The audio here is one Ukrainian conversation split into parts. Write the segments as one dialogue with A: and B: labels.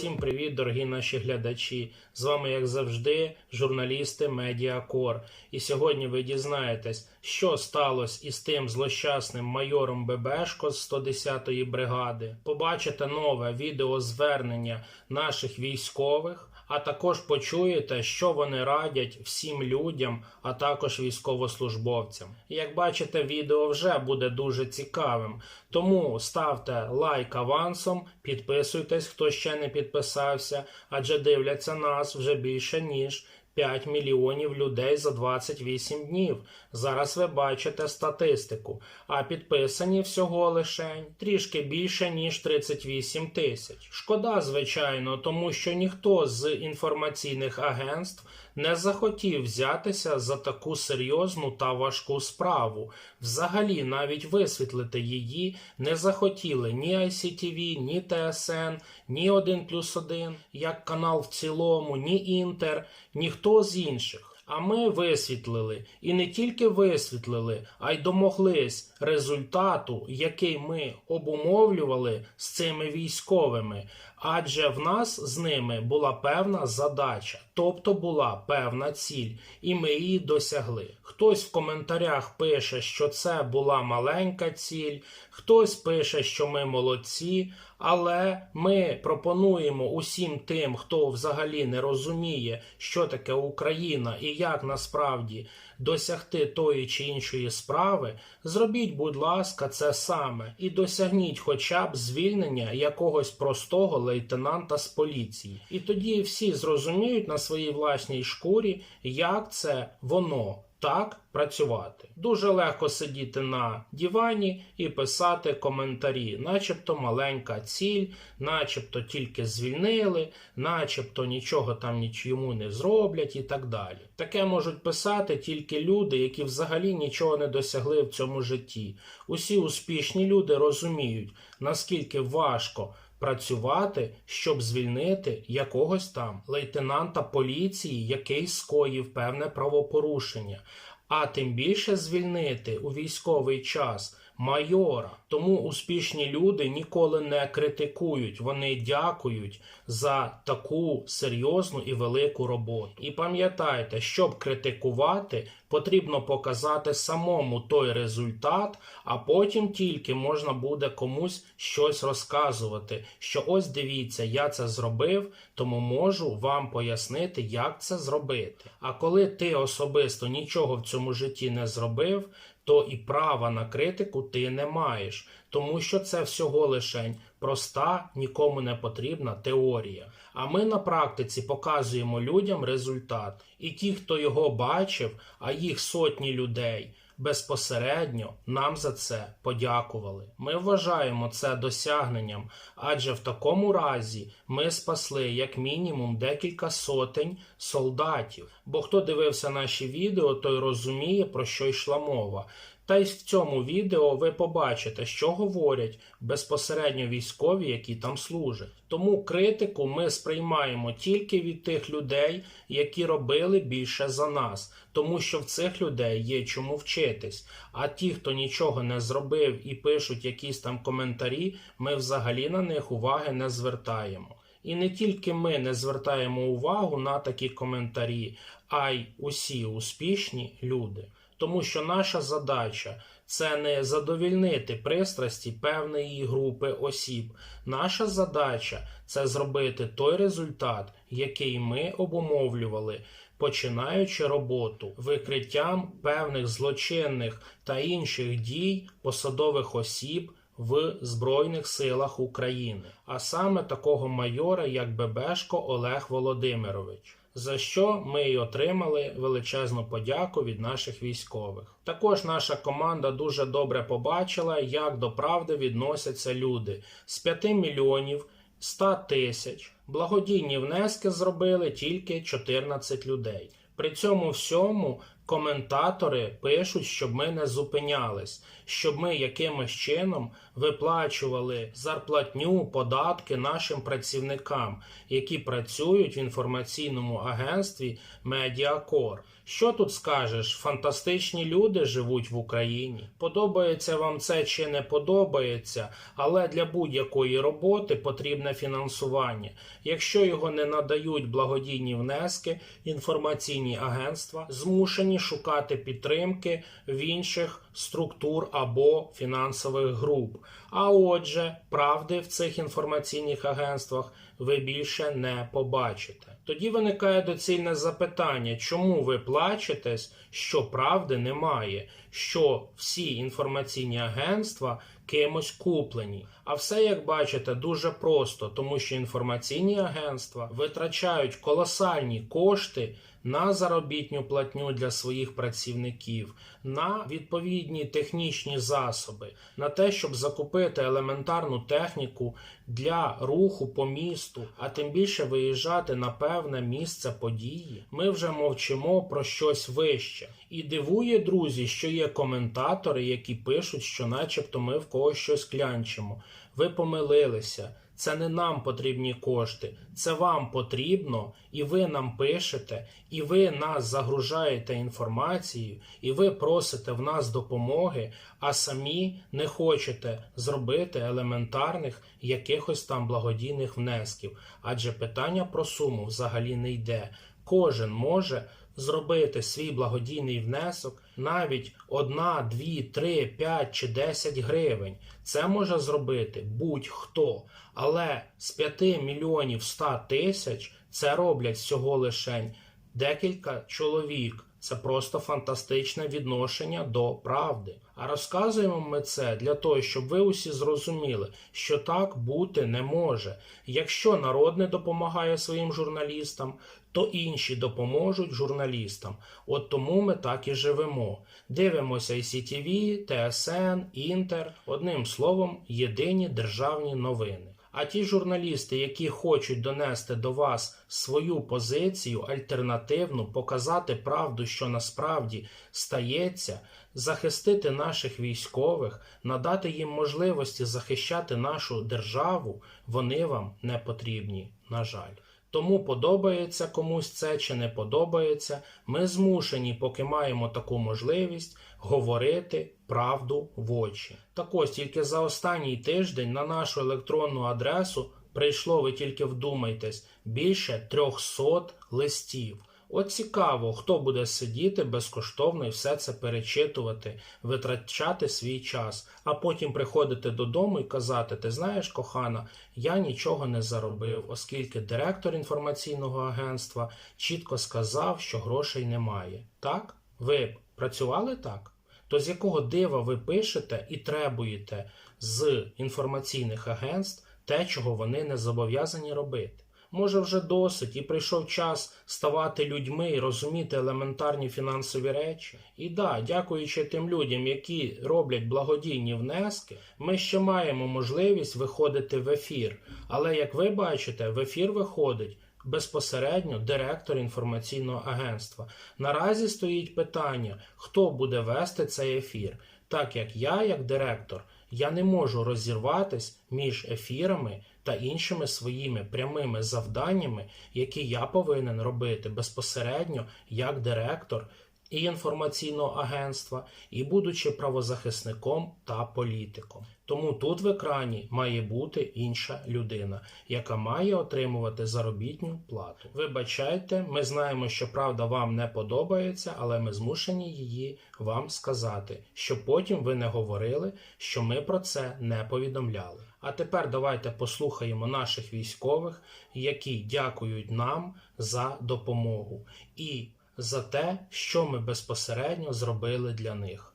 A: Усім привіт, дорогі наші глядачі! З вами, як завжди, журналісти Медіакор. І сьогодні ви дізнаєтесь, що сталося із тим злощасним майором Бебешко з 110-ї бригади. Побачите нове відеозвернення наших військових, а також почуєте, що вони радять всім людям, а також військовослужбовцям. Як бачите, відео вже буде дуже цікавим, тому ставте лайк авансом, підписуйтесь, хто ще не підписався, адже дивляться нас вже більше ніж 5 мільйонів людей за 28 днів. Зараз ви бачите статистику. А підписані всього лише трішки більше, ніж 38 тисяч. Шкода, звичайно, тому що ніхто з інформаційних агентств не захотів взятися за таку серйозну та важку справу. Взагалі, навіть висвітлити її не захотіли ні ICTV, ні ТСН, ні 1+1, як канал в цілому, ні Інтер, ніхто з інших. А ми висвітлили. І не тільки висвітлили, а й домоглись результату, який ми обумовлювали з цими військовими. Адже в нас з ними була певна задача, тобто була певна ціль, і ми її досягли. Хтось в коментарях пише, що це була маленька ціль, хтось пише, що ми молодці, але ми пропонуємо усім тим, хто взагалі не розуміє, що таке Україна і як насправді досягти тої чи іншої справи, зробіть, будь ласка, це саме і досягніть хоча б звільнення якогось простого лейтенанта з поліції. І тоді всі зрозуміють на своїй власній шкурі, як це воно так працювати. Дуже легко сидіти на дивані і писати коментарі, начебто маленька ціль, начебто тільки звільнили, начебто нічого там нічому не зроблять і так далі. Таке можуть писати тільки люди, які взагалі нічого не досягли в цьому житті. Усі успішні люди розуміють, наскільки важко працювати, щоб звільнити якогось там лейтенанта поліції, який скоїв певне правопорушення. А тим більше звільнити у військовий час майора. Тому успішні люди ніколи не критикують, вони дякують за таку серйозну і велику роботу. І пам'ятайте, щоб критикувати, потрібно показати самому той результат, а потім тільки можна буде комусь щось розказувати, що ось дивіться, я це зробив, тому можу вам пояснити, як це зробити. А коли ти особисто нічого в цьому житті не зробив, то і права на критику ти не маєш, тому що це всього лишень проста, нікому не потрібна теорія. А ми на практиці показуємо людям результат. І ті, хто його бачив, а їх сотні людей, безпосередньо нам за це подякували. Ми вважаємо це досягненням, адже в такому разі ми спасли як мінімум декілька сотень солдатів. Бо хто дивився наші відео, той розуміє, про що йшла мова. Та й в цьому відео ви побачите, що говорять безпосередньо військові, які там служать. Тому критику ми сприймаємо тільки від тих людей, які робили більше за нас, тому що в цих людей є чому вчитись. А ті, хто нічого не зробив і пишуть якісь там коментарі, ми взагалі на них уваги не звертаємо. І не тільки ми не звертаємо увагу на такі коментарі, а й усі успішні люди. Тому що наша задача – це не задовільнити пристрасті певної групи осіб. Наша задача – це зробити той результат, який ми обумовлювали, починаючи роботу викриттям певних злочинних та інших дій посадових осіб в Збройних силах України. А саме такого майора, як Бебешко Олег Володимирович. За що ми й отримали величезну подяку від наших військових. Також наша команда дуже добре побачила, як до правди відносяться люди. З 5 мільйонів 100 тисяч благодійні внески зробили тільки 14 людей. При цьому всьому коментатори пишуть, щоб ми не зупинялись, щоб ми якимось чином виплачували зарплатню, податки нашим працівникам, які працюють в інформаційному агентстві Медіакор. Що тут скажеш? Фантастичні люди живуть в Україні. Подобається вам це чи не подобається, але для будь-якої роботи потрібне фінансування. Якщо його не надають благодійні внески, інформаційні агентства змушені шукати підтримки в інших структур або фінансових груп. А отже, правди в цих інформаційних агентствах ви більше не побачите. Тоді виникає доцільне запитання, чому ви плачетесь, що правди немає, що всі інформаційні агентства кимось куплені. А все, як бачите, дуже просто, тому що інформаційні агентства витрачають колосальні кошти на заробітну платню для своїх працівників, на відповідні технічні засоби, на те, щоб закупити елементарну техніку для руху по місту, а тим більше виїжджати на певне місце події. Ми вже мовчимо про щось вище. І дивує, друзі, що є коментатори, які пишуть, що начебто ми в когось щось клянчимо. Ви помилилися. Це не нам потрібні кошти, це вам потрібно, і ви нам пишете, і ви нас загружаєте інформацією, і ви просите в нас допомоги, а самі не хочете зробити елементарних якихось там благодійних внесків. Адже питання про суму взагалі не йде. Кожен може зробити свій благодійний внесок навіть 1, 2, 3, 5 чи 10 гривень. Це може зробити будь-хто. Але з 5 мільйонів 100 тисяч це роблять всього лише декілька чоловік. Це просто фантастичне відношення до правди. А розказуємо ми це для того, щоб ви усі зрозуміли, що так бути не може. Якщо народ не допомагає своїм журналістам, то інші допоможуть журналістам. От тому ми так і живемо. Дивимося ICTV, ТСН, Інтер, одним словом, єдині державні новини. А ті журналісти, які хочуть донести до вас свою позицію, альтернативну, показати правду, що насправді стається, захистити наших військових, надати їм можливості захищати нашу державу, вони вам не потрібні, на жаль. Тому подобається комусь це чи не подобається, ми змушені, поки маємо таку можливість, говорити правду в очі. Так ось, тільки за останній тиждень на нашу електронну адресу прийшло, ви тільки вдумайтесь, більше 300 листів. От цікаво, хто буде сидіти безкоштовно і все це перечитувати, витрачати свій час, а потім приходити додому і казати: ти знаєш, кохана, я нічого не заробив, оскільки директор інформаційного агентства чітко сказав, що грошей немає. Так? Ви працювали так? То з якого дива ви пишете і требуєте з інформаційних агентств те, чого вони не зобов'язані робити? Може вже досить і прийшов час ставати людьми і розуміти елементарні фінансові речі? І да, дякуючи тим людям, які роблять благодійні внески, ми ще маємо можливість виходити в ефір. Але, як ви бачите, в ефір виходить безпосередньо директор інформаційного агентства. Наразі стоїть питання, хто буде вести цей ефір. Так як я, як директор, я не можу розірватись між ефірами та іншими своїми прямими завданнями, які я повинен робити безпосередньо як директор і інформаційного агентства, і будучи правозахисником та політиком. Тому тут в екрані має бути інша людина, яка має отримувати заробітну плату. Вибачайте, ми знаємо, що правда вам не подобається, але ми змушені її вам сказати, щоб потім ви не говорили, що ми про це не повідомляли. А тепер давайте послухаємо наших військових, які дякують нам за допомогу і за те, що ми безпосередньо зробили для них.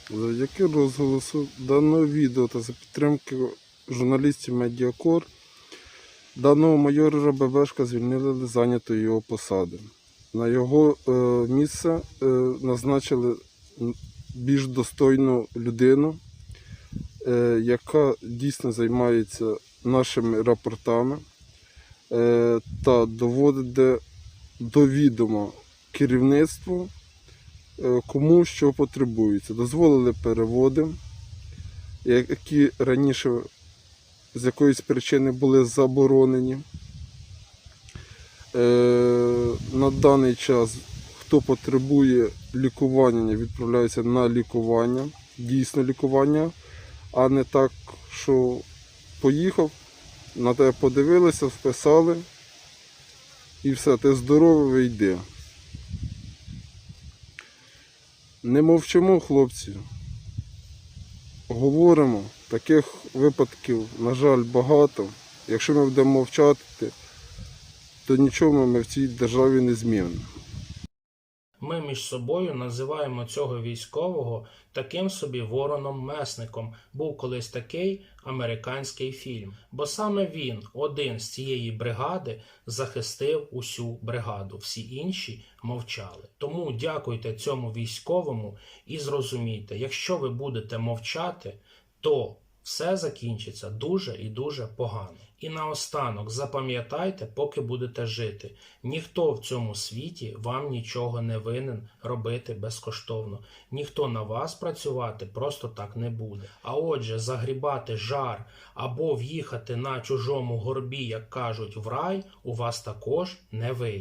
B: Завдяки розголосу даного відео та за підтримки журналістів Медіакор, даного майора ББшка звільнили з зайнятої його посади. На його місце назначили більш достойну людину, яка дійсно займається нашими рапортами та доводить до відома керівництву, кому що потребується. Дозволили переводи, які раніше з якоїсь причини були заборонені. На даний час, хто потребує лікування, відправляється на лікування, дійсне лікування, а не так, що поїхав, на тебе подивилися, вписали і все, ти здоровий, вийди. Не мовчимо, хлопці. Говоримо. Таких випадків, на жаль, багато. Якщо ми будемо мовчати, то нічого ми в цій державі не змінимо.
A: Ми між собою називаємо цього військового таким собі вороном-месником. Був колись такий американський фільм. Бо саме він, один з цієї бригади, захистив усю бригаду. Всі інші мовчали. Тому дякуйте цьому військовому і зрозумійте, якщо ви будете мовчати, то все закінчиться дуже і дуже погано. І наостанок запам'ятайте, поки будете жити. Ніхто в цьому світі вам нічого не винен робити безкоштовно. Ніхто на вас працювати просто так не буде. А отже, загрібати жар або в'їхати на чужому горбі, як кажуть, в рай, у вас також не вийде.